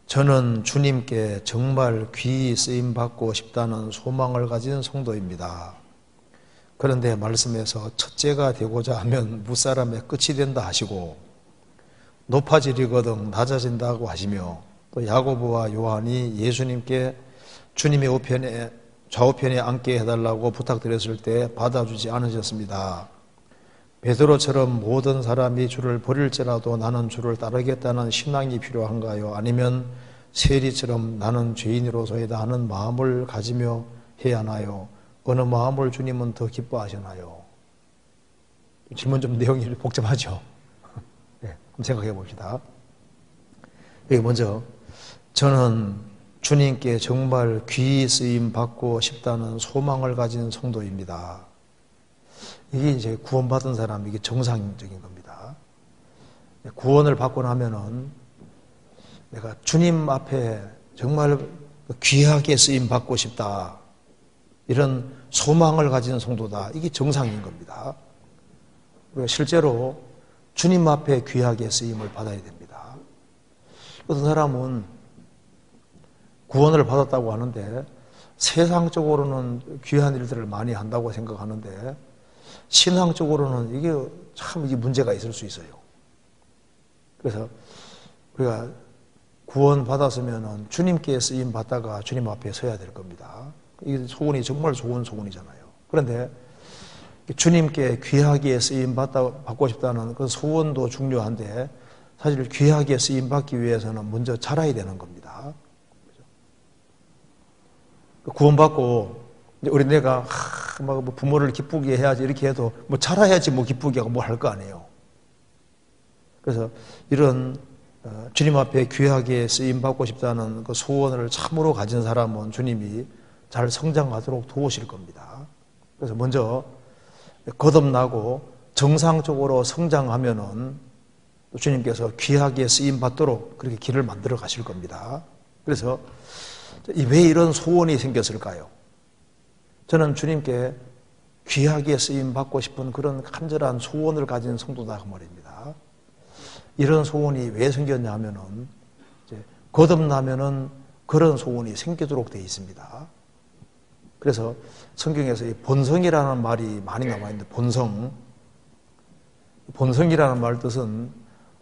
저는 주님께 정말 귀히 쓰임받고 싶다는 소망을 가진 성도입니다. 그런데 말씀에서 첫째가 되고자 하면 무사람의 끝이 된다 하시고 높아지리거든 낮아진다고 하시며 또 야고보와 요한이 예수님께 주님의 우편에 좌우편에 앉게 해달라고 부탁드렸을 때 받아주지 않으셨습니다. 베드로처럼 모든 사람이 주를 버릴지라도 나는 주를 따르겠다는 신앙이 필요한가요? 아니면 세리처럼 나는 죄인으로서이다 하는 마음을 가지며 해야 하나요? 어느 마음을 주님은 더 기뻐하시나요? 질문 좀 내용이 복잡하죠? 네, 한번 생각해 봅시다. 여기 먼저 저는 주님께 정말 귀히 쓰임 받고 싶다는 소망을 가진 성도입니다. 이게 이제 구원받은 사람, 이게 정상적인 겁니다. 구원을 받고 나면은 내가 주님 앞에 정말 귀하게 쓰임 받고 싶다. 이런 소망을 가진 성도다. 이게 정상인 겁니다. 실제로 주님 앞에 귀하게 쓰임을 받아야 됩니다. 어떤 사람은 구원을 받았다고 하는데 세상적으로는 귀한 일들을 많이 한다고 생각하는데 신앙적으로는 이게 참 이게 문제가 있을 수 있어요. 그래서 우리가 구원 받았으면 주님께 쓰임 받다가 주님 앞에 서야 될 겁니다. 이 소원이 정말 좋은 소원이잖아요. 그런데 주님께 귀하게 쓰임 받고 싶다는 그 소원도 중요한데 사실 귀하게 쓰임 받기 위해서는 먼저 자라야 되는 겁니다. 구원받고 우리 내가 막 부모를 기쁘게 해야지 이렇게 해도 뭐 자라야지 뭐 기쁘게 하고 뭐 할 거 아니에요. 그래서 이런 주님 앞에 귀하게 쓰임 받고 싶다는 그 소원을 참으로 가진 사람은 주님이 잘 성장하도록 도우실 겁니다. 그래서 먼저 거듭나고 정상적으로 성장하면은 주님께서 귀하게 쓰임 받도록 그렇게 길을 만들어 가실 겁니다. 그래서 왜 이런 소원이 생겼을까요? 저는 주님께 귀하게 쓰임 받고 싶은 그런 간절한 소원을 가진 성도다 그 말입니다. 이런 소원이 왜 생겼냐 하면은 거듭나면은 그런 소원이 생기도록 되어 있습니다. 그래서 성경에서 이 본성이라는 말이 많이 나와 있는데 본성이라는 말 뜻은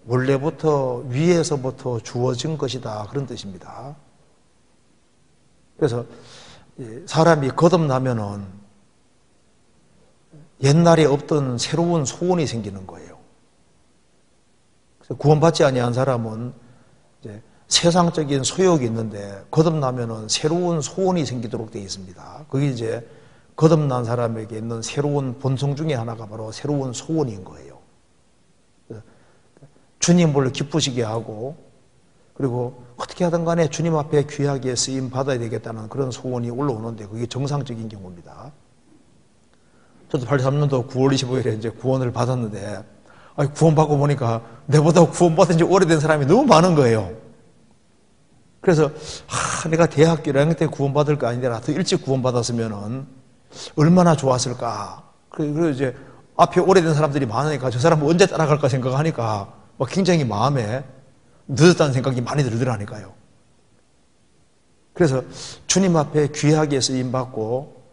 원래부터 위에서부터 주어진 것이다 그런 뜻입니다. 그래서 사람이 거듭나면은 옛날에 없던 새로운 소원이 생기는 거예요. 그래서 구원받지 아니한 사람은 이제 세상적인 소욕이 있는데 거듭나면은 새로운 소원이 생기도록 되어 있습니다. 그게 이제 거듭난 사람에게 있는 새로운 본성 중에 하나가 바로 새로운 소원인 거예요. 주님을 기쁘시게 하고 그리고 어떻게 하든 간에 주님 앞에 귀하게 쓰임 받아야 되겠다는 그런 소원이 올라오는데 그게 정상적인 경우입니다. 저도 83년도 9월 25일에 이제 구원을 받았는데 구원받고 보니까 내보다 구원받은 지 오래된 사람이 너무 많은 거예요. 그래서 내가 대학교 1학년 때 구원받을 거 아니라 더 일찍 구원받았으면은 얼마나 좋았을까. 그리고 이제 앞에 오래된 사람들이 많으니까 저 사람은 언제 따라갈까 생각하니까 막 굉장히 마음에 늦었다는 생각이 많이 들더라니까요. 그래서 주님 앞에 귀하게 쓰임받고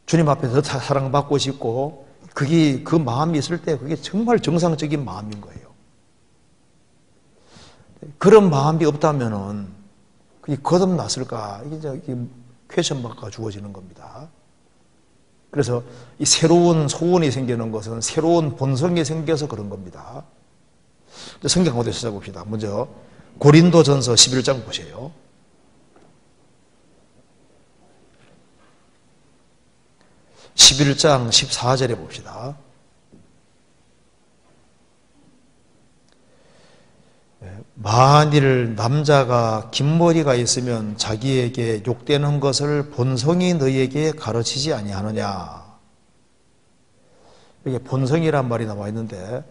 주님 앞에 더 사랑받고 싶고 그게 그 마음이 있을 때 그게 정말 정상적인 마음인 거예요. 그런 마음이 없다면은 그게 거듭났을까? 이게 퀘스천 마크가 주어지는 겁니다. 그래서 이 새로운 소원이 생기는 것은 새로운 본성이 생겨서 그런 겁니다. 성경 한번 찾아봅시다. 먼저 고린도전서 11장 보세요. (11장) 14절에 봅시다. 만일 남자가 긴 머리가 있으면 자기에게 욕되는 것을 본성이 너희에게 가르치지 아니하느냐. 여기 본성이란 말이 나와 있는데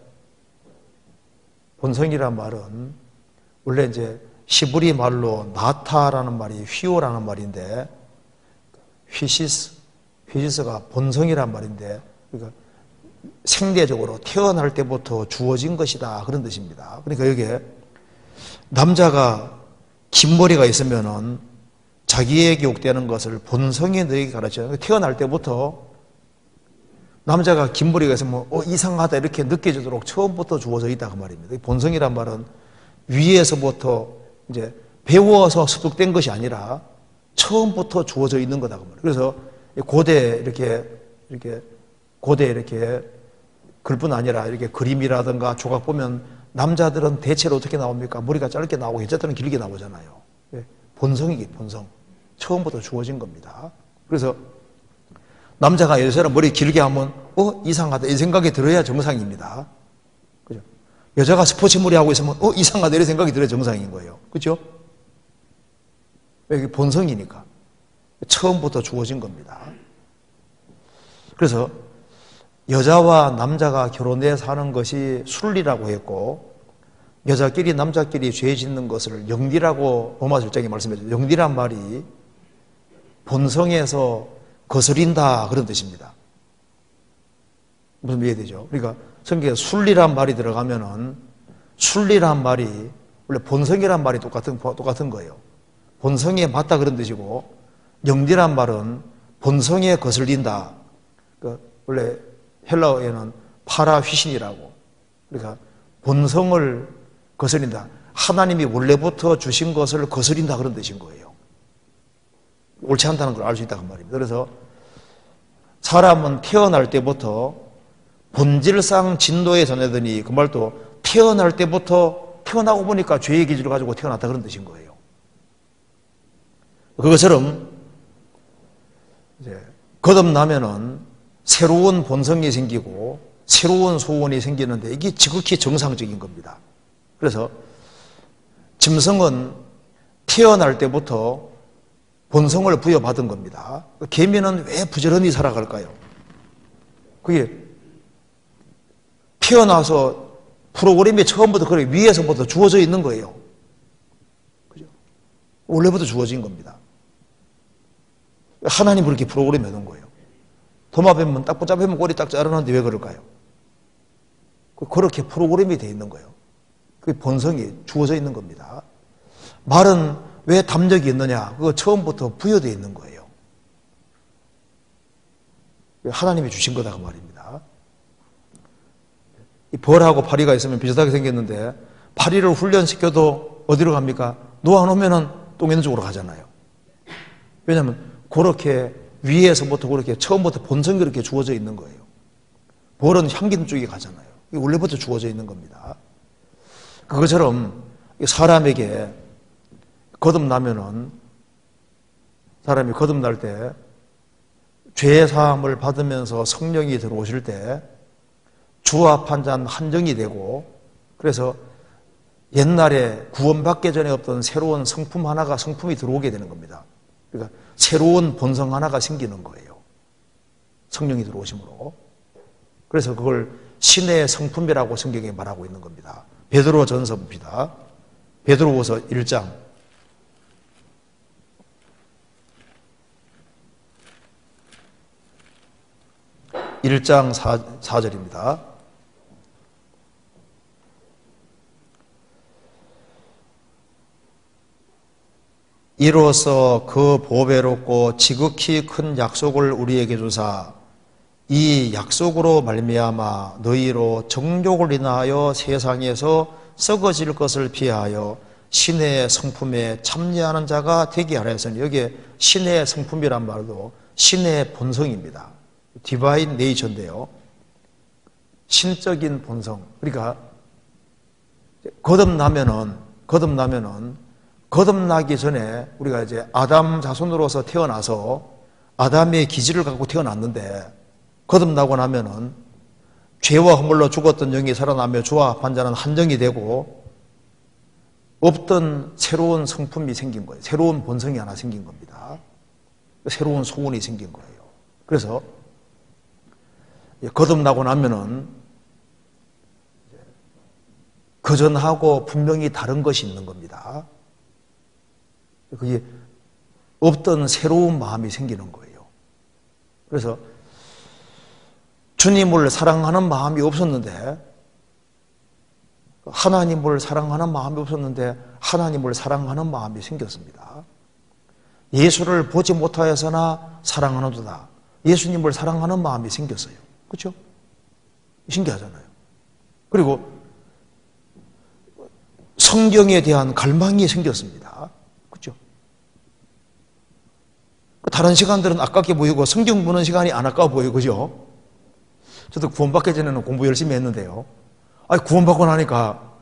본성이란 말은 원래 이제 히브리 말로 나타라는 말이 휘오라는 말인데 휘시스가 본성이란 말인데 그러니까 생대적으로 태어날 때부터 주어진 것이다 그런 뜻입니다. 그러니까 여기에 남자가 긴 머리가 있으면은 자기에게 욕되는 것을 본성이 너에게 가르쳐요. 태어날 때부터 남자가 긴 머리가 있으면 이상하다 이렇게 느껴지도록 처음부터 주어져 있다 그 말입니다. 본성이란 말은 위에서부터 이제 배워서 습득된 것이 아니라 처음부터 주어져 있는 거다 그 말이에요. 그래서 고대 이렇게 글뿐 아니라 이렇게 그림이라든가 조각 보면 남자들은 대체로 어떻게 나옵니까? 머리가 짧게 나오고 여자들은 길게 나오잖아요. 본성이기 본성. 처음부터 주어진 겁니다. 그래서 남자가 여자랑 머리 길게 하면 이상하다 이 생각이 들어야 정상입니다. 그죠? 여자가 스포츠 머리 하고 있으면 이상하다 이런 생각이 들어야 정상인 거예요. 그죠? 이게 본성이니까 처음부터 주어진 겁니다. 그래서 여자와 남자가 결혼해 사는 것이 순리라고 했고 여자끼리 남자끼리 죄 짓는 것을 영리라고 로마 설정이 말씀해줬죠. 영리란 말이 본성에서 거스린다 그런 뜻입니다. 무슨 이해되죠? 그러니까 성경에 순리란 말이 들어가면은 순리란 말이 원래 본성이란 말이 똑같은 거예요. 본성에 맞다 그런 뜻이고 영리란 말은 본성에 거슬린다. 원래 헬라어에는 파라휘신이라고 그러니까 본성을 거스린다. 하나님이 원래부터 주신 것을 거스린다 그런 뜻인 거예요. 옳지 않다는 걸 알 수 있다 그 말입니다. 그래서 사람은 태어날 때부터 본질상 진노에 전해더니 그 말도 태어날 때부터 태어나고 보니까 죄의 기질을 가지고 태어났다 그런 뜻인 거예요. 그것처럼 이제 거듭나면은 새로운 본성이 생기고 새로운 소원이 생기는데 이게 지극히 정상적인 겁니다. 그래서 짐승은 태어날 때부터 본성을 부여받은 겁니다. 개미는 왜 부지런히 살아갈까요? 그게 태어나서 프로그램이 처음부터 그래 위에서부터 주어져 있는 거예요. 그죠? 원래부터 주어진 겁니다. 하나님이 그렇게 프로그램 해놓은 거예요. 도마뱀은 딱 붙잡으면 꼬리 딱 자르는데 왜 그럴까요? 그렇게 프로그램이 되어 있는 거예요. 그게 본성이 주어져 있는 겁니다. 말은 왜 담력이 있느냐? 그거 처음부터 부여되어 있는 거예요. 하나님이 주신 거다 그 말입니다. 이 벌하고 파리가 있으면 비슷하게 생겼는데 파리를 훈련시켜도 어디로 갑니까? 놓아놓으면 똥 있는 쪽으로 가잖아요. 왜냐하면 그렇게 위에서부터 그렇게 처음부터 본성이 그렇게 주어져 있는 거예요. 벌은 향기는 쪽에 가잖아요. 이게 원래부터 주어져 있는 겁니다. 그것처럼 사람에게 거듭나면은 사람이 거듭날 때 죄 사함을 받으면서 성령이 들어오실 때 주와 판단 한정이 되고 그래서 옛날에 구원받기 전에 없던 새로운 성품이 들어오게 되는 겁니다. 그러니까 새로운 본성 하나가 생기는 거예요. 성령이 들어오심으로. 그래서 그걸 신의 성품이라고 성경에 말하고 있는 겁니다. 베드로전서 봅시다. 베드로후서 1장 1장 4절입니다. 이로써 그 보배롭고 지극히 큰 약속을 우리에게 주사 이 약속으로 말미암아 너희로 정욕을 인하여 세상에서 썩어질 것을 피하여 신의 성품에 참여하는 자가 되게 하라 했으니 여기에 신의 성품이란 말도 신의 본성입니다. 디바인 네이처인데요. 신적인 본성. 그러니까 거듭나기 전에 우리가 이제 아담 자손으로서 태어나서 아담의 기질을 갖고 태어났는데 거듭나고 나면은 죄와 허물로 죽었던 영이 살아나며 주와 판자는 한정이 되고 없던 새로운 성품이 생긴 거예요. 새로운 본성이 하나 생긴 겁니다. 새로운 소원이 생긴 거예요. 그래서 거듭나고 나면은 그전하고 분명히 다른 것이 있는 겁니다. 그게 없던 새로운 마음이 생기는 거예요. 그래서 주님을 사랑하는 마음이 없었는데 하나님을 사랑하는 마음이 없었는데 하나님을 사랑하는 마음이 생겼습니다. 예수를 보지 못하여서나 사랑하는도다. 예수님을 사랑하는 마음이 생겼어요. 그렇죠? 신기하잖아요. 그리고 성경에 대한 갈망이 생겼습니다. 그렇죠? 다른 시간들은 아깝게 보이고 성경 보는 시간이 안 아까워 보이고, 그죠? 저도 구원받기 전에는 공부 열심히 했는데요. 구원받고 나니까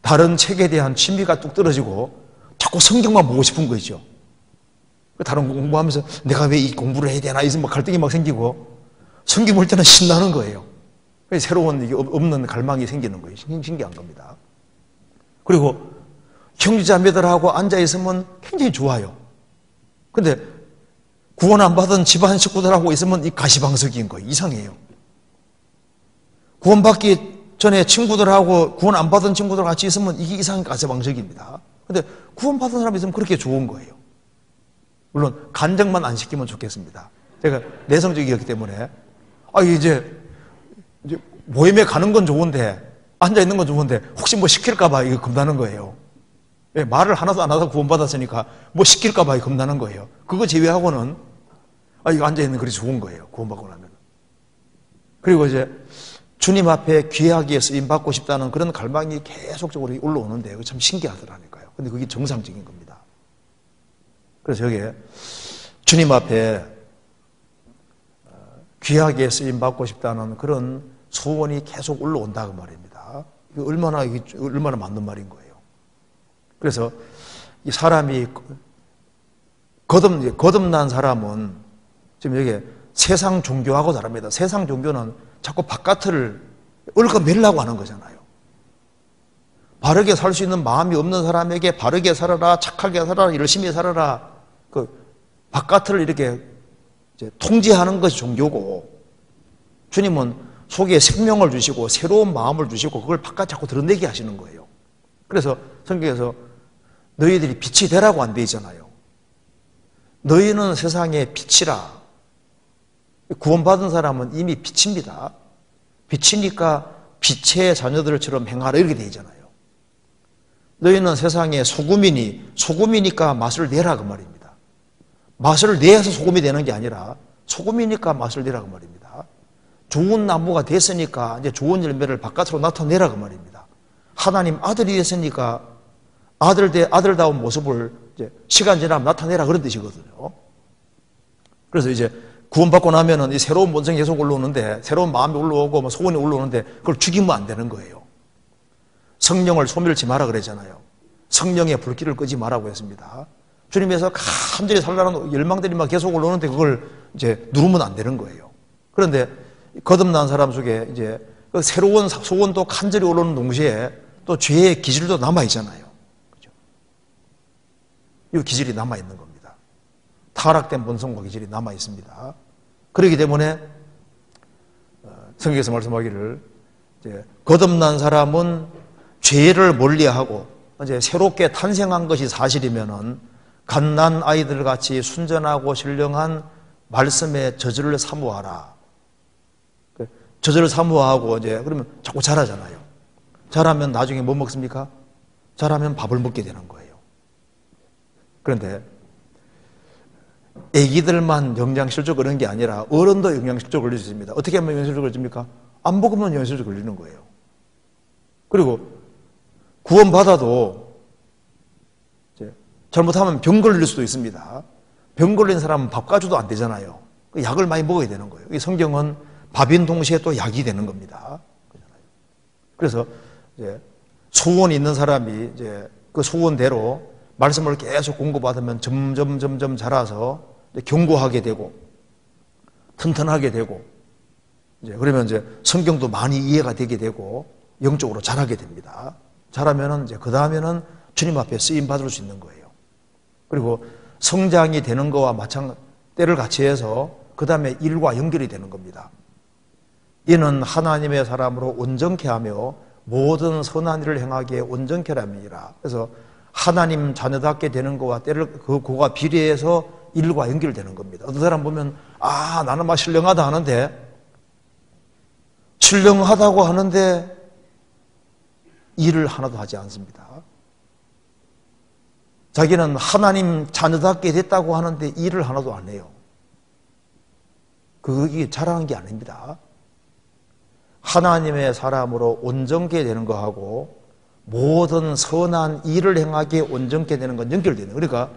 다른 책에 대한 취미가 뚝 떨어지고 자꾸 성경만 보고 싶은 거 있죠. 다른 거 공부하면서 내가 왜 이 공부를 해야 되나, 이런 갈등이 막 생기고, 성경 볼 때는 신나는 거예요. 새로운 없는 갈망이 생기는 거예요. 신기한 겁니다. 그리고 형제자매들하고 앉아있으면 굉장히 좋아요. 근데 구원 안 받은 집안 식구들하고 있으면 이 가시방석인 거예요. 이상해요. 구원받기 전에 친구들하고 구원 안 받은 친구들 같이 있으면 이게 이상한 가시방석입니다. 근데 구원받은 사람이 있으면 그렇게 좋은 거예요. 물론 간증만 안 시키면 좋겠습니다. 제가 내성적이었기 때문에 이제 모임에 가는 건 좋은데, 앉아 있는 건 좋은데 혹시 뭐 시킬까 봐 이거 겁나는 거예요. 말을 하나도 안 하다 구원받았으니까 뭐 시킬까 봐 겁나는 거예요. 그거 제외하고는 이거 앉아 있는 그리 좋은 거예요. 구원받고 나면. 그리고 이제 주님 앞에 귀하게 쓰임 받고 싶다는 그런 갈망이 계속적으로 올라오는데 참 신기하더라니까요. 근데 그게 정상적인 겁니다. 그래서 여기에 주님 앞에 귀하게 쓰임 받고 싶다는 그런 소원이 계속 올라온다고 말입니다. 이게 얼마나 맞는 말인 거예요. 그래서 이 사람이 거듭난 사람은 지금 여기 세상 종교하고 다릅니다. 세상 종교는 자꾸 바깥을 얽어매려고 하는 거잖아요. 바르게 살 수 있는 마음이 없는 사람에게 바르게 살아라, 착하게 살아라, 열심히 살아라, 그 바깥을 이렇게 이제 통제하는 것이 종교고, 주님은 속에 생명을 주시고 새로운 마음을 주시고 그걸 바깥 자꾸 드러내게 하시는 거예요. 그래서 성경에서 너희들이 빛이 되라고 안 돼 있잖아요. 너희는 세상의 빛이라. 구원받은 사람은 이미 빛입니다. 빛이니까 빛의 자녀들처럼 행하라, 이렇게 돼 있잖아요. 너희는 세상의 소금이니 소금이니까 맛을 내라, 그 말입니다. 맛을 내서 소금이 되는 게 아니라 소금이니까 맛을 내라, 그 말입니다. 좋은 나무가 됐으니까 이제 좋은 열매를 바깥으로 나타내라, 그 말입니다. 하나님 아들이 됐으니까 아들다운 모습을 이제 시간 지나면 나타내라, 그런 뜻이거든요. 그래서 이제 구원받고 나면은 이 새로운 본성이 계속 올라오는데, 새로운 마음이 올라오고 뭐 소원이 올라오는데 그걸 죽이면 안 되는 거예요. 성령을 소멸치 마라 그랬잖아요. 성령의 불길을 끄지 마라고 했습니다. 주님에서 간절히 살라는 열망들이 막 계속 올라오는데 그걸 이제 누르면 안 되는 거예요. 그런데 거듭난 사람 속에 이제 그 새로운 소원도 간절히 올라오는 동시에 또 죄의 기질도 남아있잖아요. 그렇죠? 이 기질이 남아있는 겁니다. 타락된 본성과 기질이 남아있습니다. 그렇기 때문에 성경에서 말씀하기를 이제 거듭난 사람은 죄를 멀리하고 이제 새롭게 탄생한 것이 사실이면은 갓난 아이들 같이 순전하고 신령한 말씀의 저절을 사모하라. 저절을 사모하고 이제 그러면 자꾸 자라잖아요. 자라면 나중에 뭐 먹습니까? 자라면 밥을 먹게 되는 거예요. 그런데 애기들만 영양실조 그런 게 아니라 어른도 영양실조 걸릴 수 있습니다. 어떻게 하면 영양실조 걸립니까? 안 먹으면 영양실조 걸리는 거예요. 그리고 구원받아도 잘못하면 병 걸릴 수도 있습니다. 병 걸린 사람은 밥 가져도 안 되잖아요. 약을 많이 먹어야 되는 거예요. 이 성경은 밥인 동시에 또 약이 되는 겁니다. 그래서 이제 소원이 있는 사람이 이제 그 소원대로 말씀을 계속 공부받으면 점점 자라서 견고하게 되고 튼튼하게 되고, 이제 그러면 이제 성경도 많이 이해가 되게 되고 영적으로 자라게 됩니다. 자라면은 이제 그 다음에는 주님 앞에 쓰임 받을 수 있는 거예요. 그리고 성장이 되는 거와 때를 같이 해서 그 다음에 일과 연결이 되는 겁니다. 이는 하나님의 사람으로 온전케 하며 모든 선한 일을 행하기에 온전케 함이니라. 그래서 하나님 자녀답게 되는 거와 그거와 비례해서 일과 연결되는 겁니다. 어떤 사람 보면 나는 막 신령하다 하는데, 신령하다고 하는데 일을 하나도 하지 않습니다. 자기는 하나님 자녀답게 됐다고 하는데 일을 하나도 안 해요. 그게 자랑한 게 아닙니다. 하나님의 사람으로 온전케 되는 거하고 모든 선한 일을 행하기에 온전케 되는 건 연결되는 거예요. 그러니까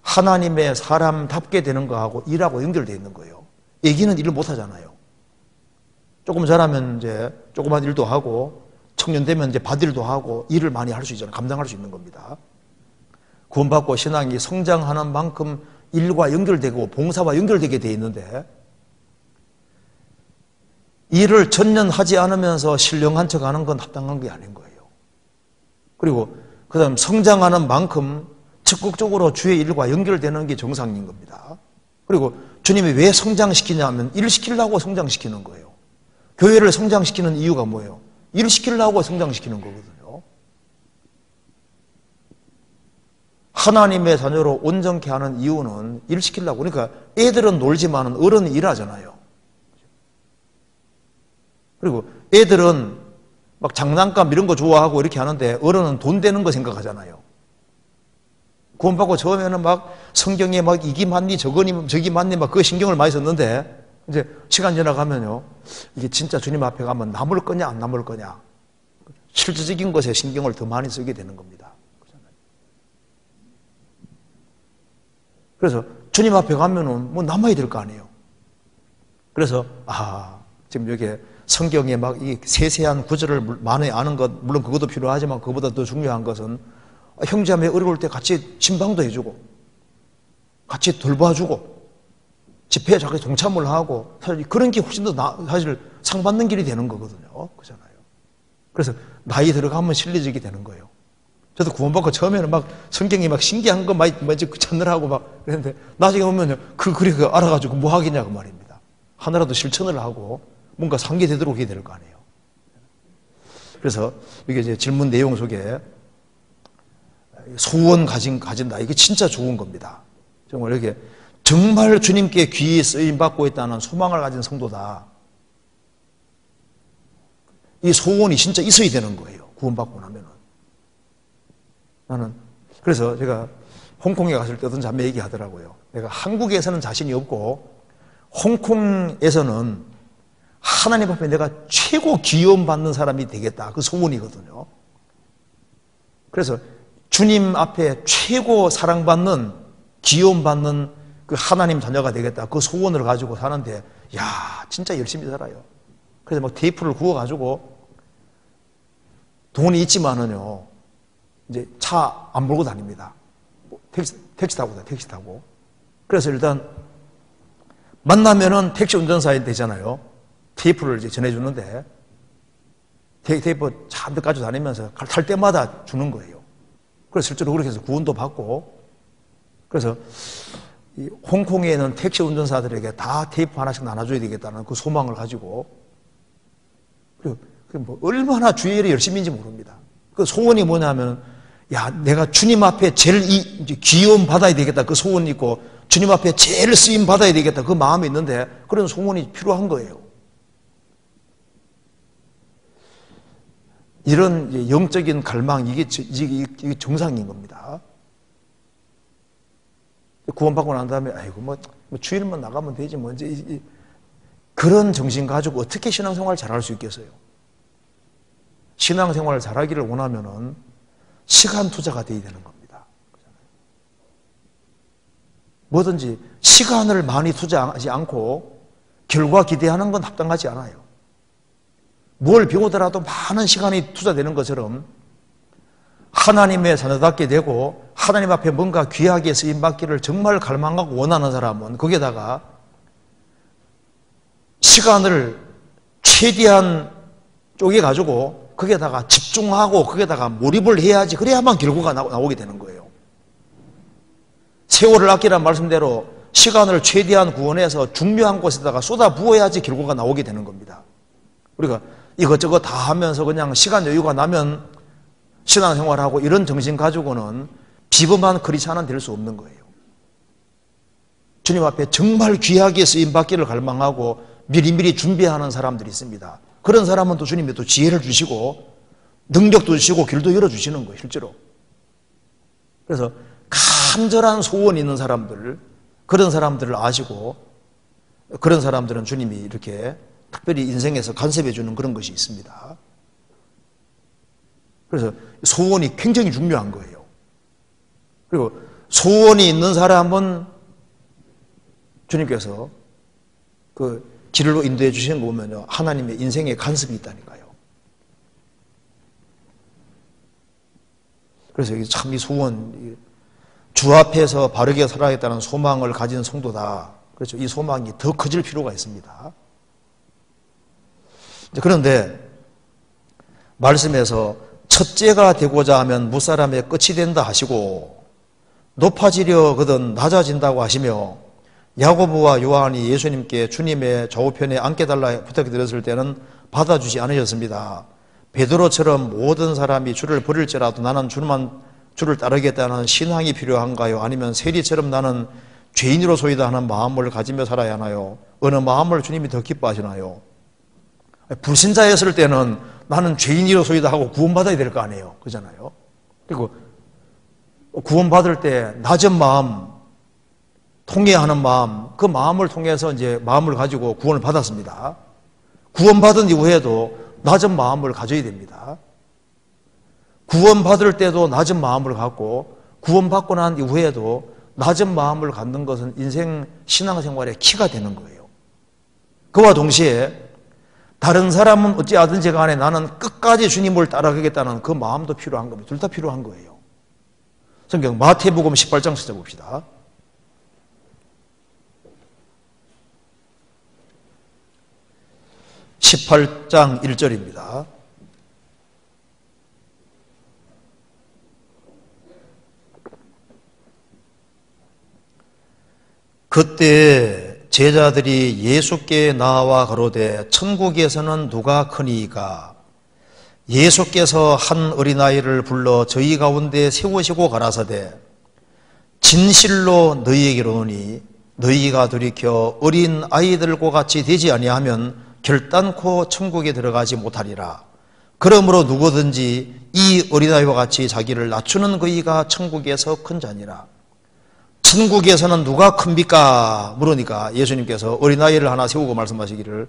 하나님의 사람답게 되는 거하고 일하고 연결되어 있는 거예요. 애기는 일을 못 하잖아요. 조금 자라면 이제 조그만 일도 하고 청년 되면 이제 밭일도 하고 일을 많이 할 수 있잖아요. 감당할 수 있는 겁니다. 구원받고 신앙이 성장하는 만큼 일과 연결되고 봉사와 연결되게 되어 있는데 일을 전년하지 않으면서 신령한 척하는 건 합당한 게 아닌 거예요. 그리고 그다음 성장하는 만큼 적극적으로 주의 일과 연결되는 게 정상인 겁니다. 그리고 주님이 왜 성장시키냐면 일 시키려고 성장시키는 거예요. 교회를 성장시키는 이유가 뭐예요? 일 시키려고 성장시키는 거거든요. 하나님의 자녀로 온전케 하는 이유는 일 시키려고. 그러니까 애들은 놀지만 어른은 일하잖아요. 그리고 애들은 막 장난감 이런 거 좋아하고 이렇게 하는데 어른은 돈 되는 거 생각하잖아요. 구원받고 처음에는 막 성경에 막 이기 맞니 저기 맞니 막 그 신경을 많이 썼는데 이제 시간 지나가면요. 이게 진짜 주님 앞에 가면 남을 거냐 안 남을 거냐. 실질적인 것에 신경을 더 많이 쓰게 되는 겁니다. 그래서 주님 앞에 가면은 뭐 남아야 될 거 아니에요. 그래서 지금 여기에 성경에 막 이 세세한 구절을 많이 아는 것, 물론 그것도 필요하지만 그보다 더 중요한 것은 형제자매 어려울 때 같이 신방도 해주고 같이 돌봐주고 집회에 자기 동참을 하고 사실 그런 게 훨씬 더 사실 상 받는 길이 되는 거거든요. 그렇잖아요. 그래서 나이 들어가면 실리적이 되는 거예요. 저도 구원받고 처음에는 막 성경이 막 신기한 거 많이 찾느라고 막 그랬는데 나중에 보면요. 그거 알아가지고 뭐 하겠냐고 말입니다. 하나라도 실천을 하고 뭔가 상기되도록 해야 될 거 아니에요. 그래서 이게 이제 질문 내용 속에 소원 가진다. 이게 진짜 좋은 겁니다. 정말 이게 정말 주님께 귀히 쓰임 받고 있다는 소망을 가진 성도다. 이 소원이 진짜 있어야 되는 거예요. 구원받고 나면은. 나는 그래서 제가 홍콩에 갔을 때 어떤 자매 얘기하더라고요. 내가 한국에서는 자신이 없고 홍콩에서는 하나님 앞에 내가 최고 귀여움 받는 사람이 되겠다. 그 소원이거든요. 그래서 주님 앞에 최고 사랑받는 귀여움 받는 그 하나님 자녀가 되겠다. 그 소원을 가지고 사는데 야 진짜 열심히 살아요. 그래서 막 테이프를 구워가지고 돈이 있지만은요 이제 차 안 몰고 다닙니다. 택시 타고. 그래서 일단 만나면은 택시 운전사에 되잖아요. 테이프를 이제 전해주는데 테이프 잔뜩 가지고 다니면서 탈 때마다 주는 거예요. 그래서 실제로 그렇게 해서 구원도 받고 그래서 이 홍콩에 있는 택시 운전사들에게 다 테이프 하나씩 나눠줘야 되겠다는 그 소망을 가지고 그리고 뭐 얼마나 주의 일이 열심인지 모릅니다. 그 소원이 뭐냐면 야 내가 주님 앞에 제일 귀여움 받아야 되겠다 그 소원이 있고 주님 앞에 제일 쓰임 받아야 되겠다 그 마음이 있는데 그런 소원이 필요한 거예요. 이런 영적인 갈망 이게 정상인 겁니다. 구원받고 난 다음에 아이고 뭐 주일만 나가면 되지 뭐 이제 그런 정신 가지고 어떻게 신앙생활을 잘할 수 있겠어요? 신앙생활을 잘하기를 원하면은 시간 투자가 돼야 되는 겁니다. 뭐든지 시간을 많이 투자하지 않고 결과 기대하는 건 합당하지 않아요. 뭘 배우더라도 많은 시간이 투자되는 것처럼 하나님의 자녀답게 되고 하나님 앞에 뭔가 귀하게 쓰임받기를 정말 갈망하고 원하는 사람은 거기에다가 시간을 최대한 쪼개가지고 거기에다가 집중하고 거기에다가 몰입을 해야지 그래야만 결과가 나오게 되는 거예요. 세월을 아끼라는 말씀대로 시간을 최대한 구원해서 중요한 곳에다가 쏟아 부어야지 결과가 나오게 되는 겁니다. 우리가 이것저것 다 하면서 그냥 시간 여유가 나면 신앙생활하고 이런 정신 가지고는 비범한 크리스찬은 될 수 없는 거예요. 주님 앞에 정말 귀하게 쓰임받기를 갈망하고 미리미리 준비하는 사람들이 있습니다. 그런 사람은 또 주님이 또 지혜를 주시고 능력도 주시고 길도 열어주시는 거예요, 실제로. 그래서 간절한 소원이 있는 사람들, 그런 사람들을 아시고 그런 사람들은 주님이 이렇게 특별히 인생에서 간섭해 주는 그런 것이 있습니다. 그래서 소원이 굉장히 중요한 거예요. 그리고 소원이 있는 사람은 주님께서 그 길로 인도해 주시는 거 보면요, 하나님의 인생에 간섭이 있다니까요. 그래서 참 이 소원, 주 앞에서 바르게 살아야겠다는 소망을 가진 성도다. 그렇죠. 이 소망이 더 커질 필요가 있습니다. 그런데 말씀에서 첫째가 되고자 하면 무사람의 끝이 된다 하시고 높아지려거든 낮아진다고 하시며 야고보와 요한이 예수님께 주님의 좌우편에 앉게달라 부탁드렸을 때는 받아주지 않으셨습니다. 베드로처럼 모든 사람이 주를 버릴지라도 나는 주를 따르겠다는 신앙이 필요한가요? 아니면 세리처럼 나는 죄인으로소이다 하는 마음을 가지며 살아야 하나요? 어느 마음을 주님이 더 기뻐하시나요? 불신자였을 때는 나는 죄인이로소이다 하고 구원받아야 될 거 아니에요. 그렇잖아요. 그리고 구원받을 때 낮은 마음, 통회하는 마음, 그 마음을 통해서 이제 마음을 가지고 구원을 받았습니다. 구원받은 이후에도 낮은 마음을 가져야 됩니다. 구원받을 때도 낮은 마음을 갖고 구원받고 난 이후에도 낮은 마음을 갖는 것은 인생 신앙생활의 키가 되는 거예요. 그와 동시에 다른 사람은 어찌하든지 간에 나는 끝까지 주님을 따라가겠다는 그 마음도 필요한 겁니다. 둘 다 필요한 거예요. 성경 마태복음 18장 찾아봅시다. (18장 1절입니다) 그때 제자들이 예수께 나와 가로되 천국에서는 누가 크니이까? 예수께서 한 어린아이를 불러 저희 가운데 세우시고 가라사대 진실로 너희에게로 오니 너희가 돌이켜 어린 아이들과 같이 되지 아니하면 결단코 천국에 들어가지 못하리라. 그러므로 누구든지 이 어린아이와 같이 자기를 낮추는 그이가 천국에서 큰 자니라. 천국에서는 누가 큽니까? 물으니까 예수님께서 어린아이를 하나 세우고 말씀하시기를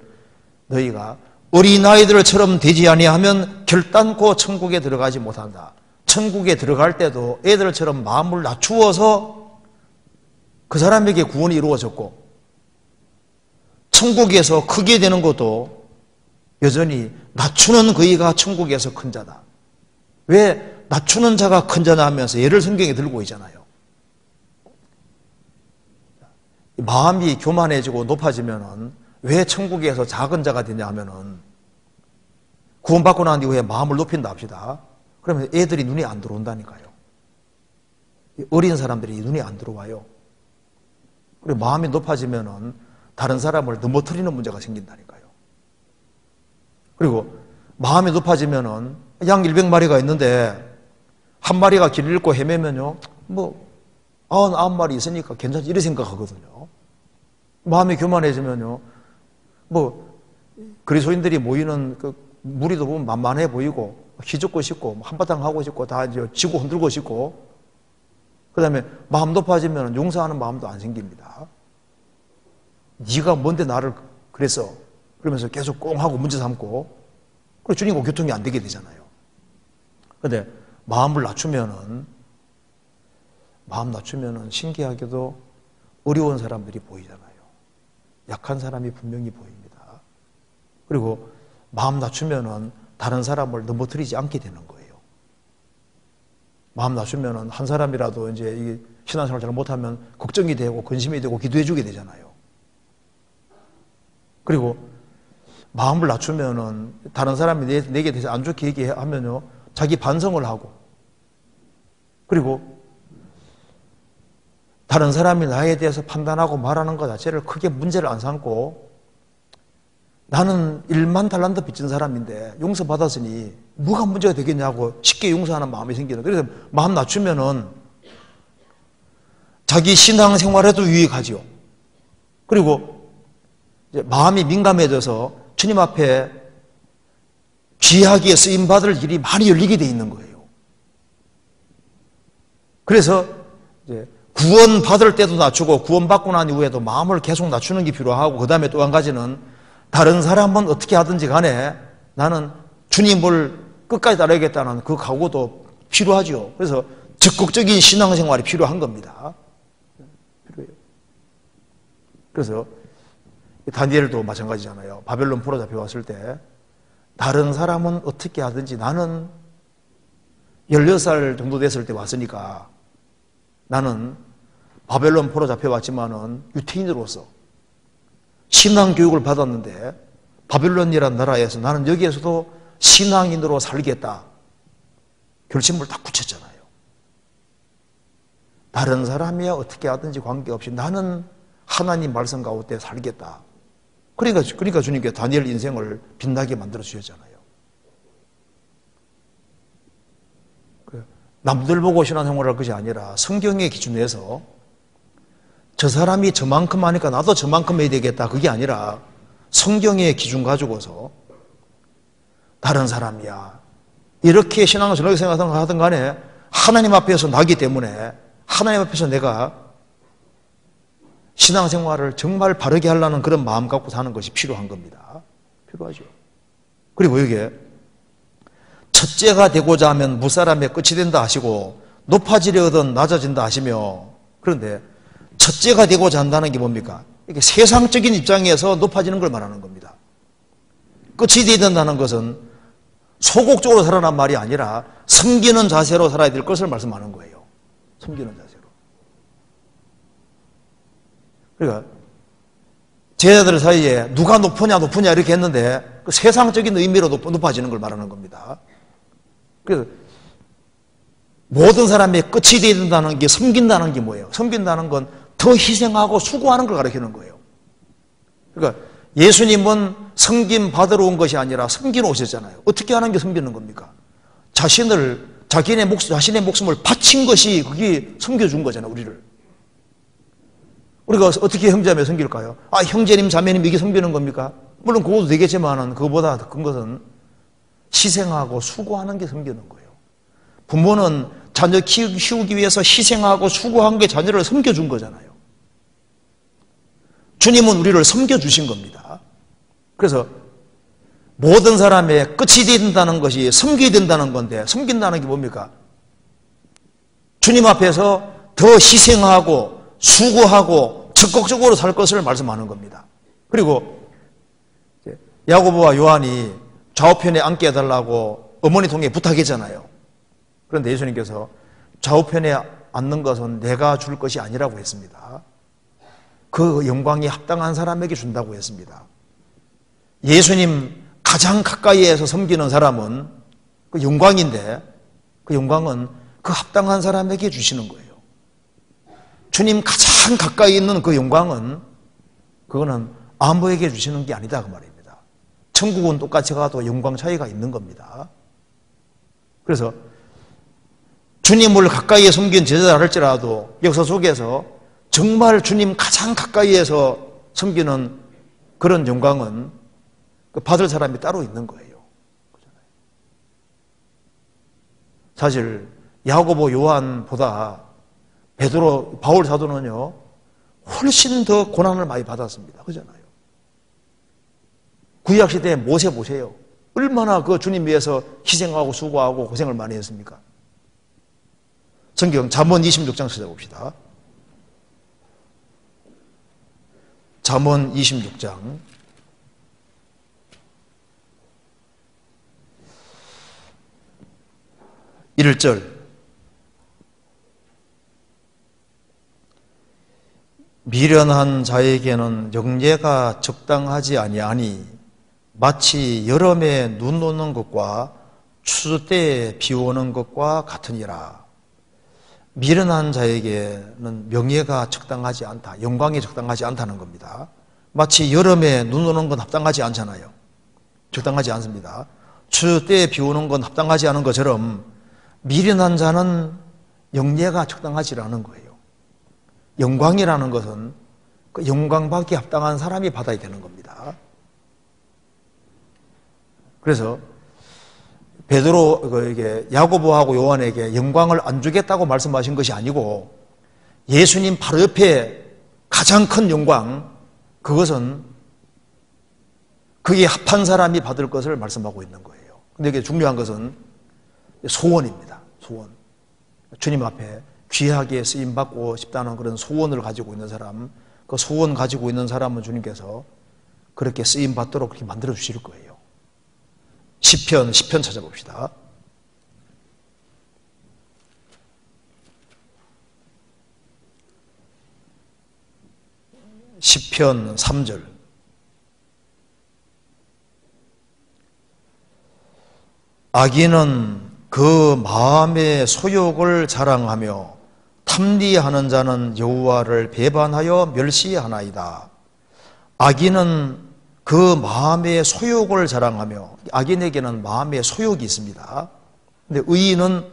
너희가 어린아이들처럼 되지 아니하면 결단코 천국에 들어가지 못한다. 천국에 들어갈 때도 애들처럼 마음을 낮추어서 그 사람에게 구원이 이루어졌고 천국에서 크게 되는 것도 여전히 낮추는 그이가 천국에서 큰 자다. 왜 낮추는 자가 큰 자냐 하면서 예를 성경에 들고 있잖아요. 마음이 교만해지고 높아지면은 왜 천국에서 작은 자가 되냐 하면은 구원받고 난 이후에 마음을 높인다 합시다. 그러면 애들이 눈에 안 들어온다니까요. 어린 사람들이 눈에 안 들어와요. 그리고 마음이 높아지면은 다른 사람을 넘어뜨리는 문제가 생긴다니까요. 그리고 마음이 높아지면은 양 100마리가 있는데 한 마리가 길 잃고 헤매면요, 99마리 있으니까 괜찮지 이렇게 생각하거든요. 마음이 교만해지면요, 그리스도인들이 모이는 그 무리도 보면 만만해 보이고 기죽고 싶고 한바탕 하고 싶고 다 이제 지고 흔들고 싶고, 그 다음에 마음 높아지면 용서하는 마음도 안 생깁니다. 네가 뭔데 나를 그랬어? 그러면서 계속 꽁하고 문제 삼고, 그리고 주님과 교통이 안 되게 되잖아요. 그런데 마음 낮추면은 신기하게도 어려운 사람들이 보이잖아요. 약한 사람이 분명히 보입니다. 그리고 마음 낮추면은 다른 사람을 넘어뜨리지 않게 되는 거예요. 마음 낮추면은 한 사람이라도 이제 이 신앙생활 잘 못하면 걱정이 되고 근심이 되고 기도해주게 되잖아요. 그리고 마음을 낮추면은 다른 사람이 내게 대해서 안 좋게 얘기하면요, 자기 반성을 하고, 그리고 다른 사람이 나에 대해서 판단하고 말하는 것 자체를 크게 문제를 안 삼고, 나는 1만 달란트 빚진 사람인데 용서받았으니 뭐가 문제가 되겠냐고 쉽게 용서하는 마음이 생기는. 그래서 마음 낮추면은 자기 신앙생활에도 유익하지요. 그리고 이제 마음이 민감해져서 주님 앞에 귀하게 쓰임받을 일이 많이 열리게 돼 있는 거예요. 그래서 이제 구원 받을 때도 낮추고 구원 받고 난 이후에도 마음을 계속 낮추는 게 필요하고, 그 다음에 또 한 가지는 다른 사람은 어떻게 하든지 간에 나는 주님을 끝까지 따르겠다는 그 각오도 필요하죠. 그래서 적극적인 신앙생활이 필요한 겁니다. 필요해요. 그래서 다니엘도 마찬가지잖아요. 바벨론 포로 잡혀왔을 때 다른 사람은 어떻게 하든지 나는 16살 정도 됐을 때 왔으니까 나는 바벨론 포로 잡혀왔지만은 유태인으로서 신앙 교육을 받았는데 바벨론이라는 나라에서 나는 여기에서도 신앙인으로 살겠다. 결심을 딱 굳혔잖아요. 다른 사람이야 어떻게 하든지 관계없이 나는 하나님 말씀 가운데 살겠다. 그러니까 주님께 다니엘 인생을 빛나게 만들어 주셨잖아요. 남들 보고 신앙생활을 할 것이 아니라 성경의 기준에서 저 사람이 저만큼 하니까 나도 저만큼 해야 되겠다. 그게 아니라 성경의 기준 가지고서 다른 사람이야 이렇게 신앙을 저렇게 생각하든 간에 하나님 앞에서 나기 때문에 하나님 앞에서 내가 신앙생활을 정말 바르게 하려는 그런 마음 갖고 사는 것이 필요한 겁니다. 필요하죠. 그리고 이게 첫째가 되고자 하면 무사람의 끝이 된다 하시고 높아지려거든 낮아진다 하시며, 그런데 첫째가 되고자 한다는 게 뭡니까? 이게 세상적인 입장에서 높아지는 걸 말하는 겁니다. 끝이 되어야 된다는 것은 소극적으로 살아난 말이 아니라 섬기는 자세로 살아야 될 것을 말씀하는 거예요. 섬기는 자세로. 그러니까 제자들 사이에 누가 높으냐 이렇게 했는데 그 세상적인 의미로 높아지는 걸 말하는 겁니다. 그래서 모든 사람의 끝이 되어야 된다는 게 섬긴다는 게 뭐예요? 섬긴다는 건 더 희생하고 수고하는 걸 가르치는 거예요. 그러니까 예수님은 섬김 받으러 온 것이 아니라 섬기러 오셨잖아요. 어떻게 하는 게 섬기는 겁니까? 자신의 목숨을 바친 것이 그게 섬겨준 거잖아요, 우리를. 우리가 어떻게 형제자매 섬길까요? 형제님, 자매님 이게 섬기는 겁니까? 물론 그것도 되겠지만 그거보다 더 큰 것은 희생하고 수고하는 게 섬기는 거예요. 부모는 자녀 키우기 위해서 희생하고 수고한 게 자녀를 섬겨준 거잖아요. 주님은 우리를 섬겨주신 겁니다. 그래서 모든 사람의 끝이 되어야 된다는 것이 섬겨야 된다는 건데, 섬긴다는 게 뭡니까? 주님 앞에서 더 희생하고 수고하고 적극적으로 살 것을 말씀하는 겁니다. 그리고 야고보와 요한이 좌우편에 앉게 해달라고 어머니 통해 부탁했잖아요. 그런데 예수님께서 좌우편에 앉는 것은 내가 줄 것이 아니라고 했습니다. 그 영광이 합당한 사람에게 준다고 했습니다. 예수님 가장 가까이에서 섬기는 사람은 그 영광인데, 그 영광은 그 합당한 사람에게 주시는 거예요. 주님 가장 가까이 있는 그 영광은 그거는 아무에게 주시는 게 아니다 그 말입니다. 천국은 똑같이 가도 영광 차이가 있는 겁니다. 그래서 주님을 가까이에 섬긴 제자라 할지라도 역사 속에서 정말 주님 가장 가까이에서 섬기는 그런 영광은 받을 사람이 따로 있는 거예요. 사실 야고보 요한보다 베드로 바울 사도는요 훨씬 더 고난을 많이 받았습니다. 그렇잖아요. 구약 시대에 모세 보세요. 얼마나 그 주님 위해서 희생하고 수고하고 고생을 많이 했습니까? 성경 잠언 26장 찾아봅시다. 잠언 26장 1절 미련한 자에게는 영예가 적당하지 아니하니 마치 여름에 눈 오는 것과 추수 때에 비 오는 것과 같으니라. 미련한 자에게는 명예가 적당하지 않다. 영광이 적당하지 않다는 겁니다. 마치 여름에 눈 오는 건 합당하지 않잖아요. 적당하지 않습니다. 추수 때에 비 오는 건 합당하지 않은 것처럼 미련한 자는 영예가 적당하지 않은 거예요. 영광이라는 것은 그 영광받기 합당한 사람이 받아야 되는 겁니다. 그래서 이게 야고보하고 요한에게 영광을 안 주겠다고 말씀하신 것이 아니고 예수님 바로 옆에 가장 큰 영광, 그것은 그에 합한 사람이 받을 것을 말씀하고 있는 거예요. 근데 이게 중요한 것은 소원입니다. 소원. 주님 앞에 귀하게 쓰임받고 싶다는 그런 소원을 가지고 있는 사람, 그 소원 가지고 있는 사람은 주님께서 그렇게 쓰임받도록 그렇게 만들어 주실 거예요. 시편 찾아봅시다. 시편 3절. 악인은 그 마음의 소욕을 자랑하며 탐리하는 자는 여호와를 배반하여 멸시하나이다. 악인은 그 마음의 소욕을 자랑하며, 악인에게는 마음의 소욕이 있습니다. 근데 의인은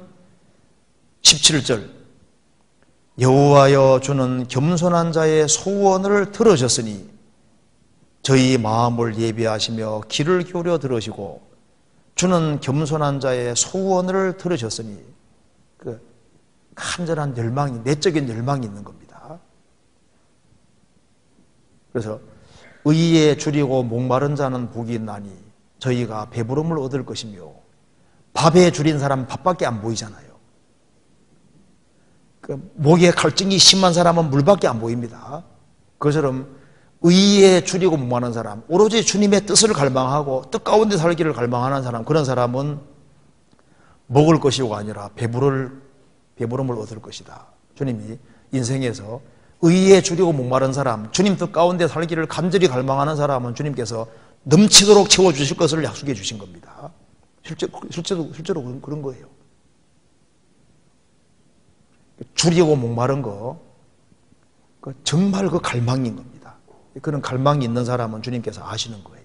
17절, 여호와여 주는 겸손한 자의 소원을 들으셨으니 저희 마음을 예비하시며 귀를 기울여 들으시고 주는 겸손한 자의 소원을 들으셨으니, 그 간절한 열망이, 내적인 열망이 있는 겁니다. 그래서 의에 줄이고 목마른 자는 복이 있나니 저희가 배부름을 얻을 것이며, 밥에 줄인 사람은 밥밖에 안 보이잖아요. 그 목에 갈증이 심한 사람은 물밖에 안 보입니다. 그처럼 의에 줄이고 목마른 사람, 오로지 주님의 뜻을 갈망하고 뜻 가운데 살기를 갈망하는 사람, 그런 사람은 먹을 것이가 아니라 배부름을 얻을 것이다. 주님이 인생에서 의에 줄이고 목마른 사람, 주님 뜻 가운데 살기를 간절히 갈망하는 사람은 주님께서 넘치도록 채워주실 것을 약속해 주신 겁니다. 실제로 그런 거예요. 줄이고 목마른 거, 정말 그 갈망인 겁니다. 그런 갈망이 있는 사람은 주님께서 아시는 거예요.